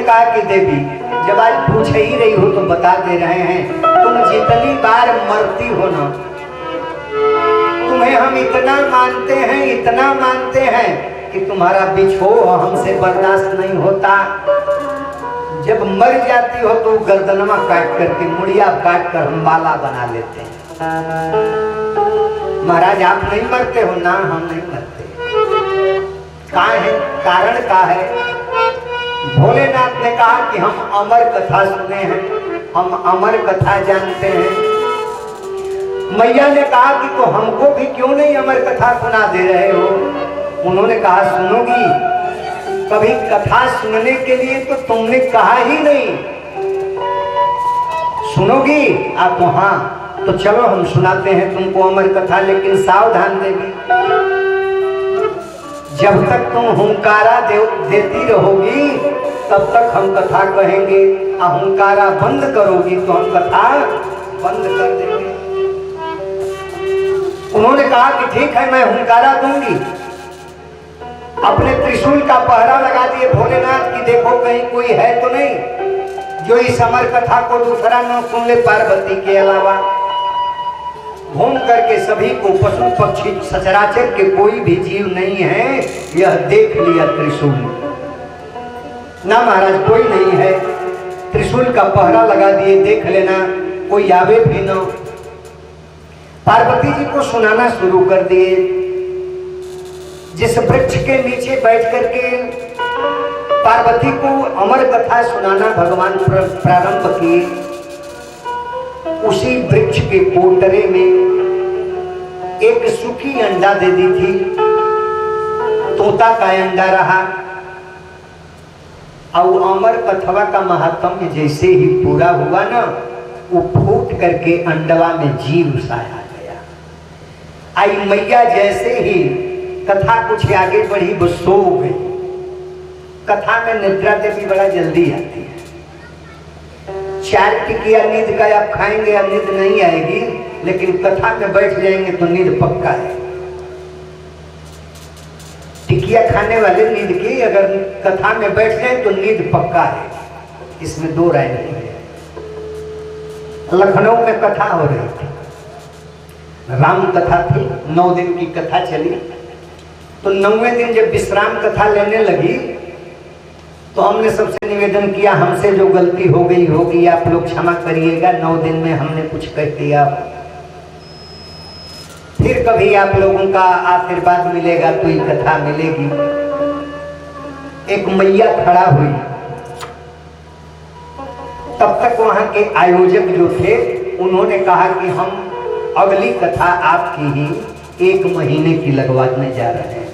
कहा कि देवी जब आज पूछ ही रही हो तो बता दे रहे हैं, तुम जितनी बार मरती हो ना, तुम्हें हम इतना मानते हैं कि तुम्हारा बिछोह हमसे बर्दाश्त नहीं होता। जब मर जाती हो तो गर्दनमा काट करके, मुड़िया काट कर हम बाला बना लेते हैं। महाराज आप नहीं मरते हो ना? हम नहीं मरते। कहाँ है कारण? का है? भोलेनाथ ने कहा कि हम अमर कथा सुने हैं, हम अमर कथा जानते हैं। मैया ने कहा कि तो हमको भी क्यों नहीं अमर कथा सुना दे रहे हो? उन्होंने कहा सुनोगी? कभी कथा सुनने के लिए तो तुमने कहा ही नहीं। सुनोगी आप? हाँ, तो चलो हम सुनाते हैं तुमको अमर कथा, लेकिन सावधान देवी, जब तक तुम हुंकारा देती रहोगी तब तक हम कथा कहेंगे, हुंकारा बंद करोगी तो हम कथा बंद कर देंगे। उन्होंने कहा कि ठीक है, मैं हुंकारा दूंगी। अपने त्रिशूल का पहरा लगा दिए भोलेनाथ की, देखो कहीं कोई है तो नहीं जो इस अमर कथा को दूसरा न सुन ले पार्वती के अलावा। घूम करके सभी को, पशु पक्षी सचराचर के कोई भी जीव नहीं है, यह देख लिया त्रिशूल। ना महाराज कोई नहीं है, त्रिशूल का पहरा लगा दिए, देख लेना कोई आवे भी न। पार्वती जी को सुनाना शुरू कर दिए। जिस वृक्ष के नीचे बैठ करके पार्वती को अमर कथा सुनाना भगवान प्रारंभ किए, उसी वृक्ष के कोटरे में एक सूखी अंडा दे दी थी। तोता का अंडा रहा। और अमर कथवा का महात्म्य जैसे ही पूरा हुआ ना, वो फूट करके अंडवा में जीव साया गया। आई मैया जैसे ही कथा कुछ आगे बढ़ी वो सो गई। कथा में निद्रा देवी बड़ा जल्दी आती है। 4 टिकिया नींद का आप खाएंगे, अब नींद नहीं आएगी, लेकिन कथा में बैठ जाएंगे तो नींद पक्का है। टिकिया खाने वाले नींद की, अगर कथा में बैठ जाए तो नींद पक्का है, इसमें 2 राय नहीं है। लखनऊ में कथा हो रही थी, राम कथा थी, 9 दिन की कथा चली। तो 9वें दिन जब विश्राम कथा लेने लगी तो हमने सबसे निवेदन किया, हमसे जो गलती हो गई होगी आप लोग क्षमा करिएगा, 9 दिन में हमने कुछ कह दिया, फिर कभी आप लोगों का आशीर्वाद मिलेगा तो ये कथा मिलेगी। एक मैया खड़ा हुई। तब तक वहां के आयोजक जो थे उन्होंने कहा कि हम अगली कथा आपकी ही 1 महीने की लगवाने जा रहे हैं।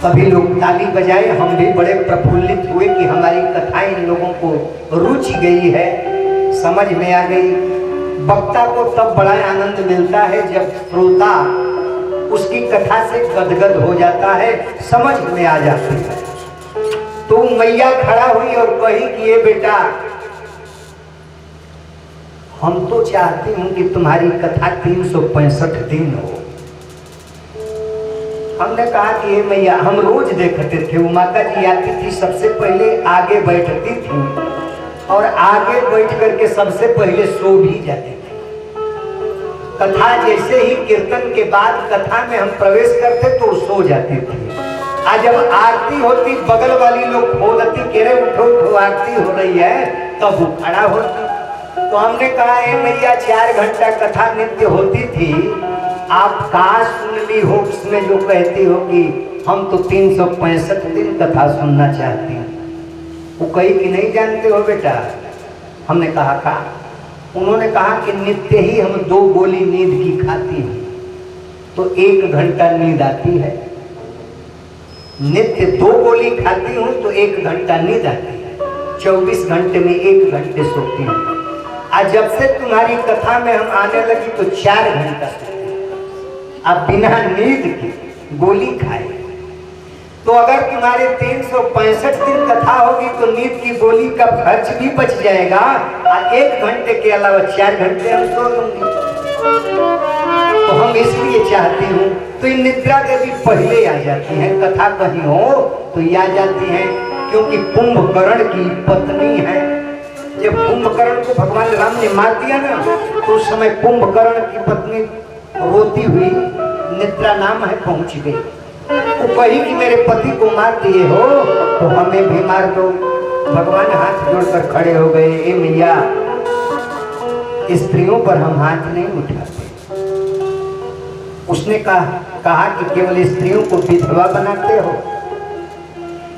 सभी लोग ताली बजाए। हम भी बड़े प्रफुल्लित हुए कि हमारी कथा इन लोगों को रुचि गई है, समझ में आ गई। वक्ता को तब बड़ा आनंद मिलता है जब श्रोता उसकी कथा से गदगद हो जाता है, समझ में आ जाती है। तो मैया खड़ा हुई और कही कि ये बेटा, हम तो चाहती हूं कि तुम्हारी कथा 365 दिन हो। हमने कहा कि ये मैया, हम रोज देखते थे, वो माता जी आती थी, सबसे पहले आगे बैठती थी और आगे बैठ करके सबसे पहले सो भी जाती थी। कथा जैसे ही कीर्तन के बाद कथा में हम प्रवेश करते तो सो जाती थी। आज जब आरती होती, बगल वाली लोग खोलती, कह रहे उठो उठो आरती हो रही है, तब वो खड़ा होती। तो हमने कहा ए मैया, 4 घंटा कथा नित्य होती थी, आप कहा सुन ली हो उसमें जो कहती हो कि हम तो 365 दिन कथा सुनना चाहती हूँ। वो कही कि नहीं जानते हो बेटा। हमने कहा उन्होंने कहा कि नित्य ही हम 2 गोली नींद की खाती हैं तो 1 घंटा नींद आती है। नित्य 2 गोली खाती हूँ तो 1 घंटा नींद आती है। 24 घंटे में 1 घंटे सोती हूँ। आज जब से तुम्हारी कथा में हम आने लगी तो 4 घंटा सोती हूँ। अब बिना नींद के गोली खाए तो अगर तुम्हारे 365 दिन कथा होगी तो नींद की गोली का खर्च भी बच जाएगा और 1 घंटे के अलावा 4 घंटे हम सो लूंगी। तो हम इसलिए चाहती हूँ, तो ये निद्रा देवी पहले आ जाती हैं, कथा कहीं हो तो ये आ जाती हैं, क्योंकि कुंभकर्ण की पत्नी है। जब कुंभकर्ण को भगवान राम ने मार दिया ना, तो उस समय कुंभकर्ण की पत्नी रोती हुई निद्रा नाम है पहुंच गई। वो कही कि मेरे पति को मार दिए हो तो हमें भी मार दो। भगवान हाथ जोड़कर खड़े हो गए, ए मैया, स्त्रियों पर हम हाथ नहीं उठाते। उसने कहा कि केवल स्त्रियों को विधवा बनाते हो,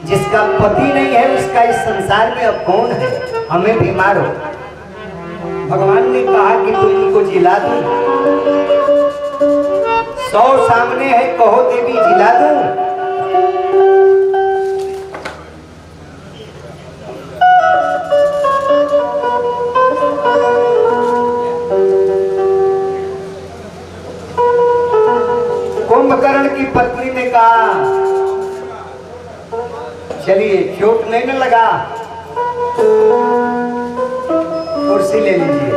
जिसका पति नहीं है उसका इस संसार में अब कौन है, हमें भी मारो। भगवान ने कहा कि तुम इनको जिला दो, 100 सामने है, कहो देवी जिला दो। कुंभकर्ण की पत्नी ने कहा चलिए, चोट नहीं न लगा, कुर्सी ले लीजिए।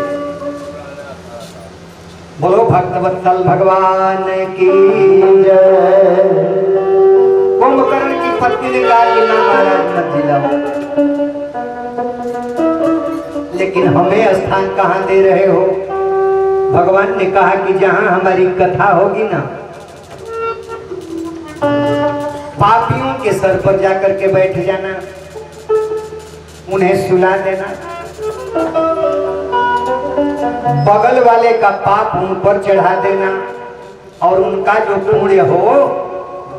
बोलो भक्तवत्सल भगवान की जय। कुंभकर्ण की पत्नी ने कहा कि ना महाराज मत जिलाओ, लेकिन हमें स्थान कहाँ दे रहे हो? भगवान ने कहा कि जहां हमारी कथा होगी ना, पापियों के सर पर जाकर के बैठ जाना, उन्हें सुला देना, बगल वाले का पाप उन पर चढ़ा देना और उनका जो पुण्य हो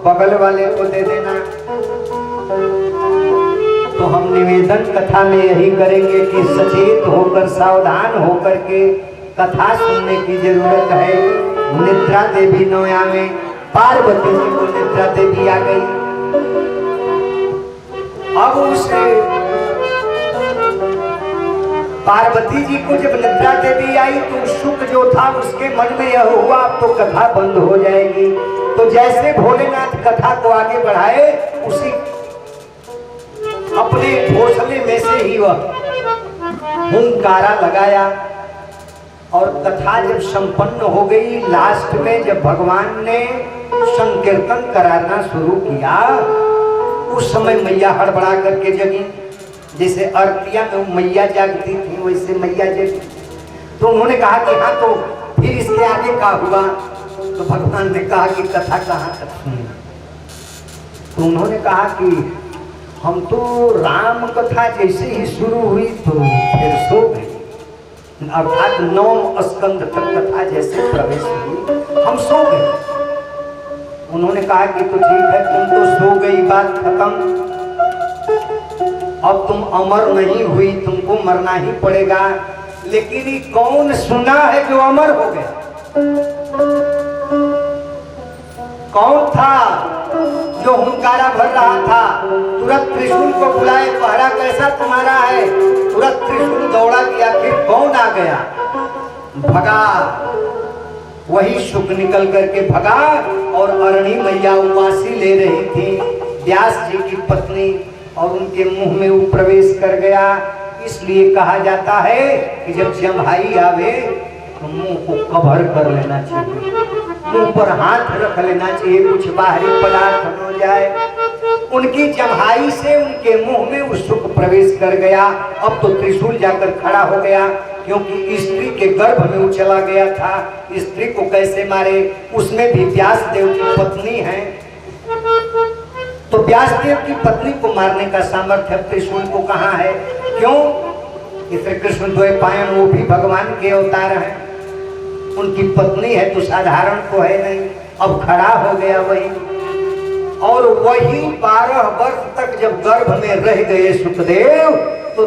बगल वाले को दे देना। तो हम निवेदन कथा में यही करेंगे कि सचेत होकर, सावधान होकर के कथा सुनने की जरूरत है। निद्रा देवी नोया में पार्वती जी को निद्रा देवी आ गई। अब उसे पार्वती जी को जब निद्रा देवी आई तो शुक जो था उसके मन में यह हुआ अब तो कथा बंद हो जाएगी। तो जैसे भोलेनाथ कथा को आगे बढ़ाए, उसी अपने घोंसले में से ही वह हुंकारा लगाया और कथा जब संपन्न हो गई, लास्ट में जब भगवान ने संकीर्तन कराना शुरू किया, उस समय मैया हड़बड़ा करके जगी। जैसे आरतिया में मैया जागती थी वैसे मैया जगी। तो उन्होंने कहा कि हाँ, तो फिर इसके आगे क्या हुआ? तो भगवान ने कहा कि कथा कहाँ तक सुनी? तो उन्होंने कहा कि हम तो राम कथा जैसे ही शुरू हुई तो फिर सो गए, अर्थात 9 स्कंद तक कथा जैसे प्रवेश हुई हम सो गए। उन्होंने कहा कि तो ठीक है, तुम तो सो गई, बात खत्म, अब तुम अमर नहीं हुई, तुमको मरना ही पड़ेगा। लेकिन ये कौन सुना है जो अमर हो गया? कौन था जो हुंकारा भर रहा था? तुरंत त्रिशूल को बुलाए, पहरा कैसा तुम्हारा है? तुरंत त्रिशूल दौड़ा किया, फिर कौन आ गया? भगा, वही शुक निकल करके भगा और अरणी मैया उवासी ले रही थी, व्यास जी की पत्नी, और उनके मुंह में वो प्रवेश कर गया। इसलिए कहा जाता है कि जब जम्हाई आवे तो मुंह को कवर कर लेना चाहिए, मुंह पर हाथ रख लेना चाहिए, कुछ बाहरी पदार्थ हो जाए। उनकी जम्हाई से उनके मुंह में वो सुख प्रवेश कर गया। अब तो त्रिशूल जाकर खड़ा हो गया, क्योंकि स्त्री के गर्भ में वो चला गया था। स्त्री को कैसे मारे? उसमें भी व्यास देव की पत्नी है, तो व्यास देव की पत्नी को मारने का सामर्थ्य त्रिशूल को कहाँ है? क्यों? श्री कृष्ण द्वैपायन वो भी भगवान के अवतार हैं, उनकी पत्नी है तो साधारण तो है नहीं। अब खड़ा हो गया वही, और वही 12 वर्ष तक जब गर्भ में रह गए सुखदेव, तो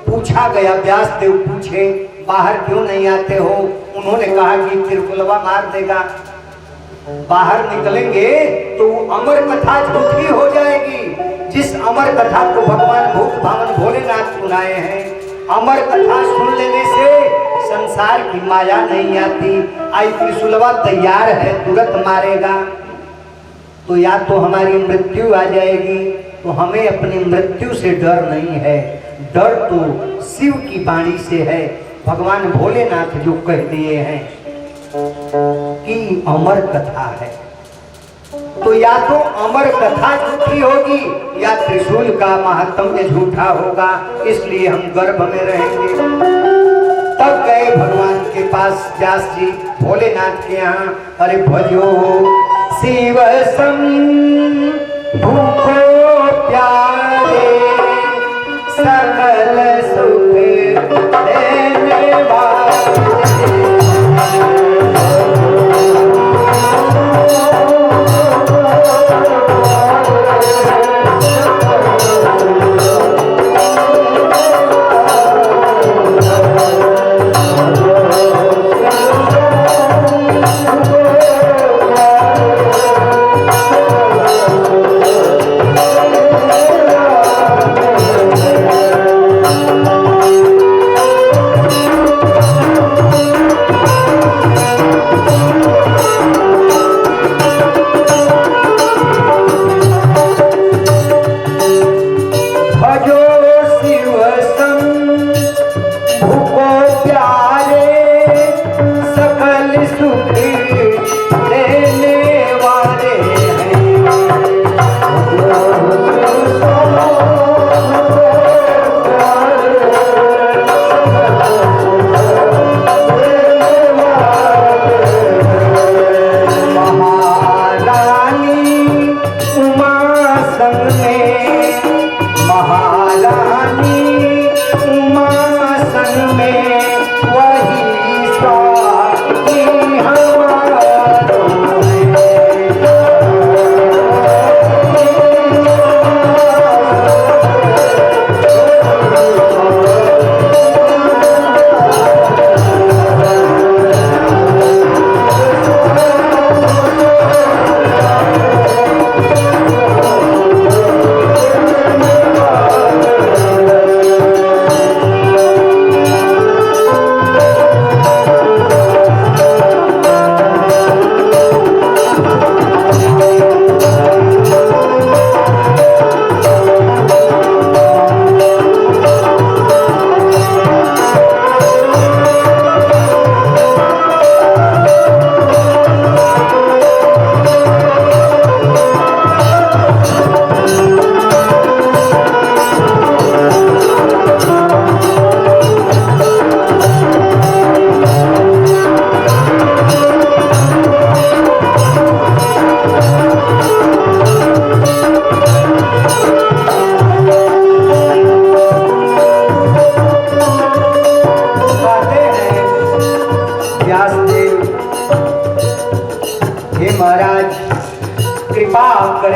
पूछा गया, व्यास देव पूछे बाहर क्यों नहीं आते हो? उन्होंने कहा कि त्रिकुलवा मार देगा, बाहर निकलेंगे तो अमर कथा झूठी हो जाएगी। जिस अमर कथा को भगवान भूत भावन भोलेनाथ सुनाए हैं, अमर कथा सुन लेने से संसार की माया नहीं आती। आई त्रिशूलवा तैयार है, तुरंत मारेगा तो या तो हमारी मृत्यु आ जाएगी। तो हमें अपनी मृत्यु से डर नहीं है, डर तो शिव की वाणी से है। भगवान भोलेनाथ जो कह दिए हैं कि अमर कथा है, तो या तो अमर कथा झूठी होगी या त्रिशूल का महात्म्य झूठा होगा, इसलिए हम गर्भ में रहेंगे। तब गए भगवान के पास व्यास जी भोलेनाथ के यहाँ। अरे भजो शिव सम भूखो प्यारे सकल सुख देने वाले।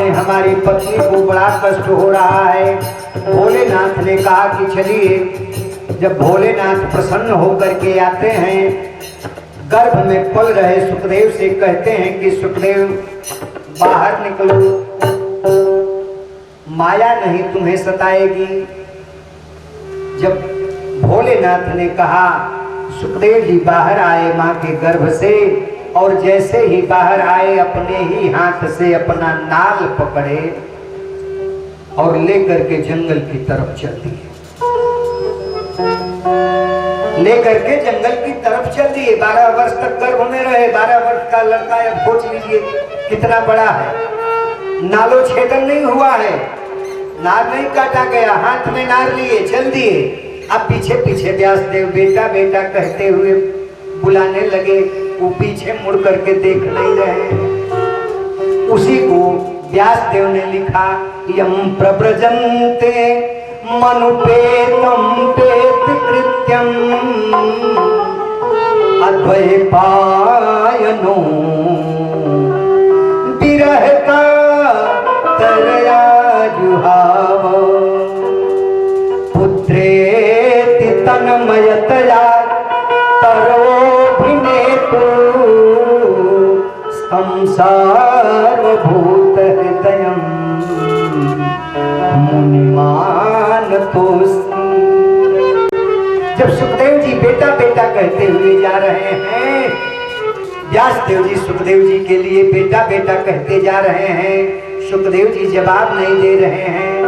हमारी पत्नी को बड़ा कष्ट हो रहा है। भोलेनाथ ने कहा कि चलिए। जब भोलेनाथ प्रसन्न होकर के आते हैं, गर्भ में पल रहे सुखदेव से कहते हैं कि सुखदेव बाहर निकलो, माया नहीं तुम्हें सताएगी। जब भोलेनाथ ने कहा, सुखदेव जी बाहर आए मां के गर्भ से, और जैसे ही बाहर आए अपने ही हाथ से अपना नाल पकड़े और लेकर के जंगल की तरफ चल दिए। लेकर के जंगल की तरफ चल दिए। 12 वर्ष तक गर्भ में रहे। 12 वर्ष का लड़का, अब सोच लीजिए कितना बड़ा है। नालो छेदन नहीं हुआ है, नार नहीं काटा गया, हाथ में नार लिए चल दिए। अब पीछे पीछे व्यास देव बेटा बेटा कहते हुए बुलाने लगे। वो पीछे मुड़ करके देख नहीं रहे। उसी को व्यास देव ने लिखा, यम प्रव्रजन्ते मनुपेतम पेत कृत्यम अद्वैपायनो विरह का तरया जुहाव पुत्रेति तन्मयतया सार्वभूत हृदयम् मुनिमान तोस्मि। जब सुखदेव जी बेटा बेटा कहते हुए जा रहे हैं, व्यास देव जी सुखदेव जी के लिए बेटा बेटा कहते जा रहे हैं, सुखदेव जी जवाब नहीं दे रहे हैं।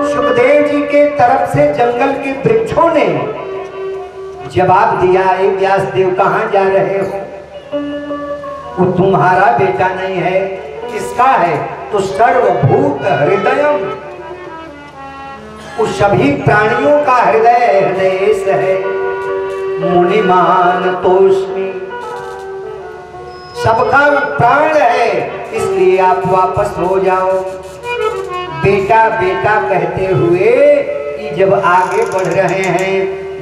सुखदेव जी के तरफ से जंगल के वृक्षों ने जवाब दिया, व्यास देव कहाँ जा रहे हो? वो तुम्हारा बेटा नहीं है, किसका है? तो सर्वभूत हृदयम, उस सभी प्राणियों का हृदय हृदयेश है। मुनिमान तोस्मि, सबका प्राण है, इसलिए आप वापस हो जाओ। बेटा बेटा कहते हुए कि जब आगे बढ़ रहे हैं,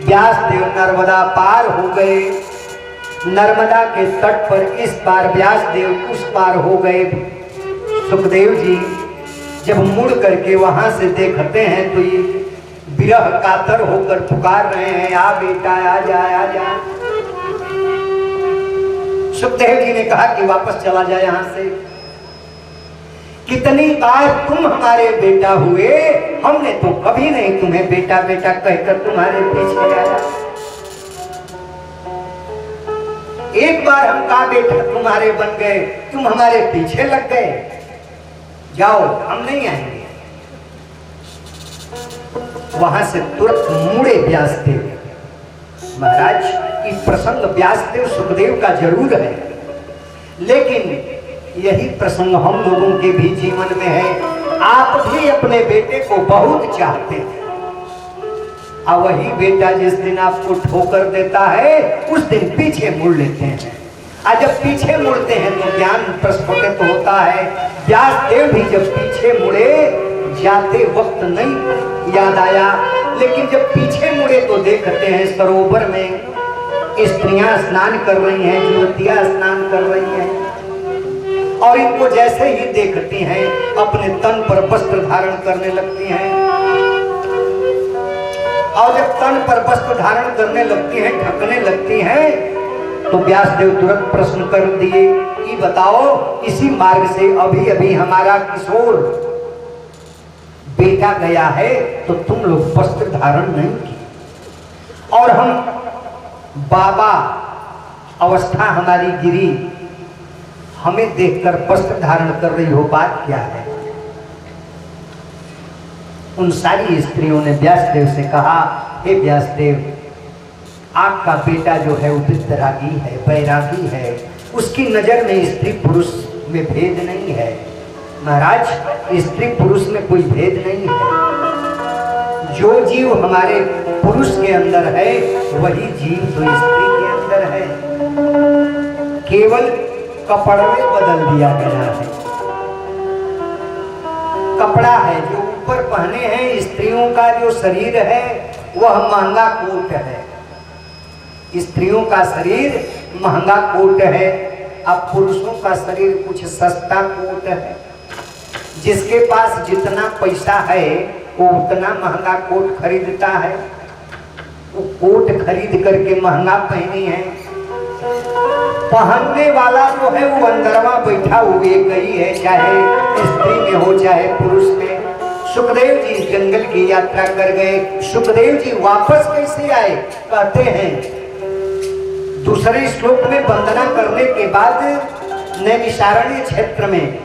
व्यास देव नर्मदा पार हो गए। नर्मदा के तट पर इस बार व्यास देव उस पार हो गए। सुखदेव जी जब मुड़ करके वहां से देखते हैं तो ये विरह कातर होकर पुकार रहे हैं, आ बेटा आ जा आ जा। सुखदेव जी ने कहा कि वापस चला जाए यहां से। कितनी बार तुम हमारे बेटा हुए, हमने तो कभी नहीं तुम्हें बेटा बेटा कहकर तुम्हारे पीछे आया। एक बार हम कहा बेटा तुम्हारे बन गए, तुम हमारे पीछे लग गए। जाओ हम नहीं आएंगे। वहां से तुरंत मुड़े व्यासदेव। महाराज ये प्रसंग व्यासदेव सुखदेव का जरूर है, लेकिन यही प्रसंग हम लोगों के भी जीवन में है। आप भी अपने बेटे को बहुत चाहते हैं, और वही बेटा जिस दिन आपको ठोकर देता है उस दिन पीछे मुड़ लेते हैं। और जब पीछे मुड़ते हैं तो ज्ञान प्रस्फुटित होता है। व्यासदेव भी जब पीछे मुड़े, जाते वक्त नहीं याद आया, लेकिन जब पीछे मुड़े तो देखते हैं सरोवर में स्त्रियां स्नान कर रही हैं, युवतियां स्नान कर रही हैं, और इनको जैसे ही देखती हैं अपने तन पर वस्त्र धारण करने लगती हैं। और जब तन पर वस्त्र धारण करने लगती हैं, ढकने लगती हैं, तो व्यासदेव तुरंत प्रश्न कर दिए कि बताओ इसी मार्ग से अभी अभी हमारा किशोर बेटा गया है, तो तुम लोग वस्त्र धारण नहीं किए, और हम बाबा अवस्था हमारी गिरी, हमें देखकर वस्त्र धारण कर रही हो, बात क्या है? उन सारी स्त्रियों ने व्यासदेव से कहा, हे व्यासदेव, आपका बेटा जो है वो वितरागी है, बैरागी है, उसकी नजर में स्त्री पुरुष में भेद नहीं है। महाराज स्त्री पुरुष में कोई भेद नहीं है। जो जीव हमारे पुरुष के अंदर है वही जीव तो स्त्री के अंदर है, केवल कपड़े में बदल दिया गया है। कपड़ा है जो ऊपर पहने हैं, स्त्रियों का जो शरीर है वह महंगा कोट है, स्त्रियों का शरीर महंगा कोट है, अब पुरुषों का शरीर कुछ सस्ता कोट है। जिसके पास जितना पैसा है वो उतना महंगा कोट खरीदता है, वो कोट खरीद करके महंगा पहनी है। पहनने वाला जो है वो अंदरवा बैठा हुए गई है, चाहे स्त्री में हो चाहे पुरुष में। सुखदेव जी जंगल की यात्रा कर गए। सुखदेव जी वापस कैसे आए? कहते हैं दूसरे श्लोक में वंदना करने के बाद नैमिषारण्य क्षेत्र में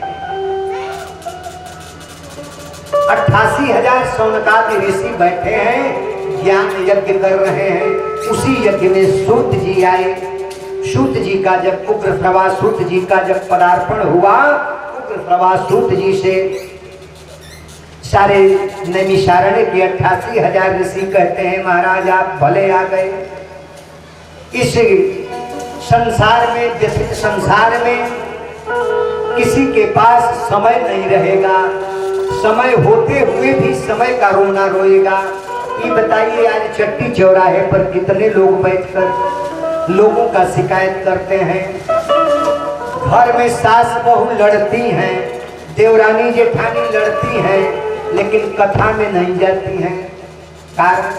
88,000 शौनकादि ऋषि बैठे हैं, ज्ञान यज्ञ कर रहे हैं। उसी यज्ञ में सूत जी आए। सूत जी का जब उग्र प्रवाह सूत जी का जब पदार्पण हुआ, उग्र प्रवाह सूत जी से सारे नैमिषारण्य के 88,000 ऋषि कहते हैं, महाराज आप भले आ गए। इस संसार में, व्यथित संसार में किसी के पास समय नहीं रहेगा, समय होते हुए भी समय का रोना रोएगा। ये बताइए आज चट्टी चौराहे पर कितने लोग बैठकर लोगों का शिकायत करते हैं। घर में सास बहू लड़ती हैं, देवरानी जेठानी लड़ती हैं, लेकिन कथा में नहीं जाती हैं। कारण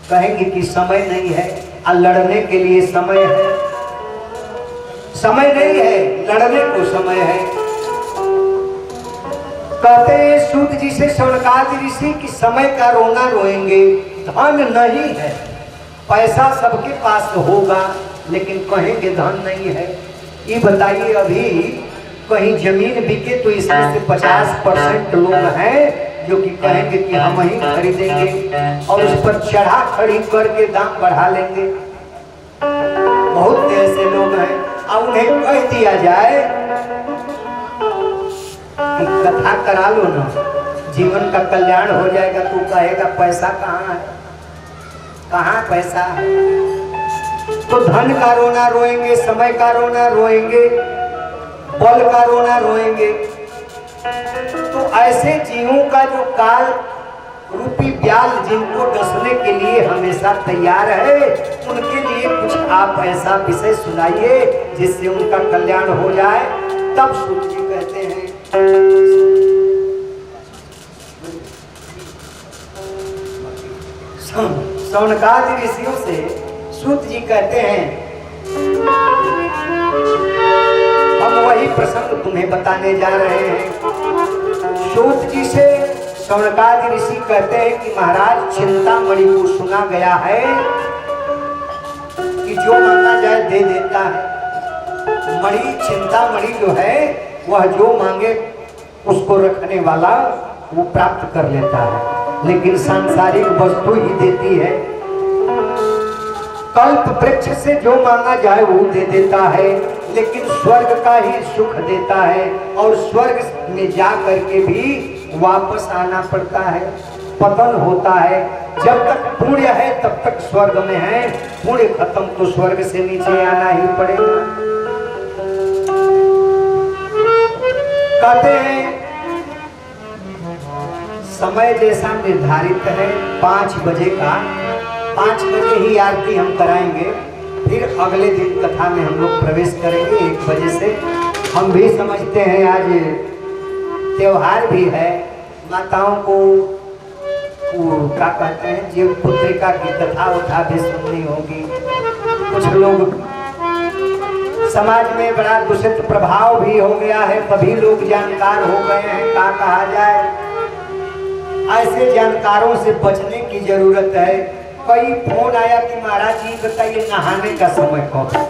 कहेंगे कि समय नहीं है, और लड़ने के लिए समय है। समय नहीं है, लड़ने को समय है। कहते हैं सूत जी से शौनकादि ऋषि कि समय का रोना रोएंगे, धन नहीं है। पैसा सबके पास होगा, लेकिन कहेंगे धन नहीं है। ये बताइए अभी कहीं जमीन बिके तो इसमें से 50% लोग हैं जो कि कहेंगे कि हम ही खरीदेंगे, और उस पर चढ़ा खड़ी करके दाम बढ़ा लेंगे। बहुत ऐसे लोग हैं। अब उन्हें कह दिया जाए कि कथा करा लो ना, जीवन का कल्याण हो जाएगा। तू कहेगा पैसा कहाँ है, कहाँ पैसा है? तो धन का रोना रोएंगे, समय का रोना रोएंगे, बल का रोना रोएंगे। तो ऐसे जीवों का जो काल रूपी ब्याल जिनको डसने के लिए हमेशा तैयार है, उनके लिए कुछ आप ऐसा विषय सुनाइए जिससे उनका कल्याण हो जाए। तब सूत जी कहते हैं, शौनकादि ऋषियों से सूत जी कहते हैं, हम वही प्रसंग तुम्हें बताने जा रहे हैं। सूत जी से शौनकादि ऋषि कहते हैं कि महाराज, चिंतामणि को सुना गया है कि जो मांगा जाए दे देता है। मणि, चिंतामणि जो है वह जो मांगे उसको रखने वाला वो प्राप्त कर लेता है, लेकिन सांसारिक वस्तु ही देती है। कल्प वृक्ष से जो मांगा जाए वो दे देता है, लेकिन स्वर्ग का ही सुख देता है। और स्वर्ग में जा करके भी वापस आना पड़ता है, पतन होता है। जब तक पुण्य है तब तक स्वर्ग में है, पुण्य खत्म तो स्वर्ग से नीचे आना ही पड़ेगा। कहते हैं समय जैसा निर्धारित है 5 बजे का, 5 बजे ही आरती हम कराएंगे। फिर अगले दिन कथा में हम लोग प्रवेश करेंगे 1 बजे से। हम भी समझते हैं आज त्योहार भी है, माताओं को क्या कहते हैं, जीव पुत्रिका की कथा उठा भी सुननी होगी। कुछ लोग समाज में बड़ा दूषित प्रभाव भी हो गया है, सभी लोग जानकार हो गए हैं, क्या कहा जाए। ऐसे जानकारों से बचने की जरूरत है। कई फोन आया कि महाराज जी बताइए नहाने का समय कब है,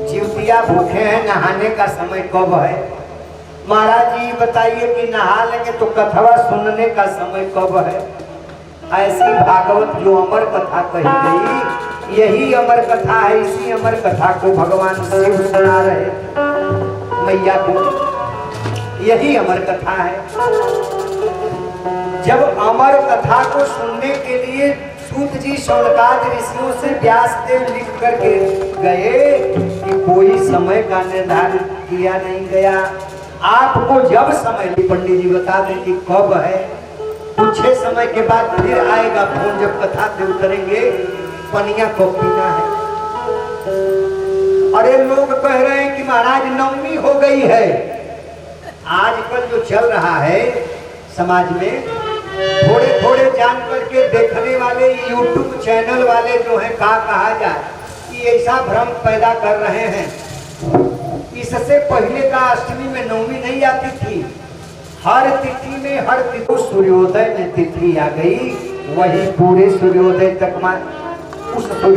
जीवतिया भूखे हैं, नहाने का समय कब है। महाराज जी बताइए कि नहा लेंगे तो कथवा सुनने का समय कब है। ऐसी भागवत जो अमर कथा कही गई, यही अमर कथा है। इसी अमर कथा को भगवान शिव सुना रहे मैया को, यही अमर कथा है। जब अमर कथा को सुनने के लिए सूत जी शौनकादि ऋषियों से व्यासदेव लिख करके गए कि कोई समय का निर्धारित किया नहीं गया। आपको जब समय, पंडित जी बता दें कि कब है। कुछ समय के बाद फिर आएगा फोन, जब कथा से उतरेंगे, पनिया को पीना है। अरे लोग कह रहे हैं कि महाराज नवमी हो गई है। आजकल जो चल रहा है समाज में, थोड़े थोड़े जान करके देखने वाले यूट्यूब चैनल वाले जो है, कहा जाए कि ऐसा भ्रम पैदा कर रहे हैं। इससे पहले का अष्टमी में नवमी नहीं आती थी, हर तिथि में, हर तिथि सूर्योदय में तिथि आ गई, वही पूरे सूर्योदय तक उस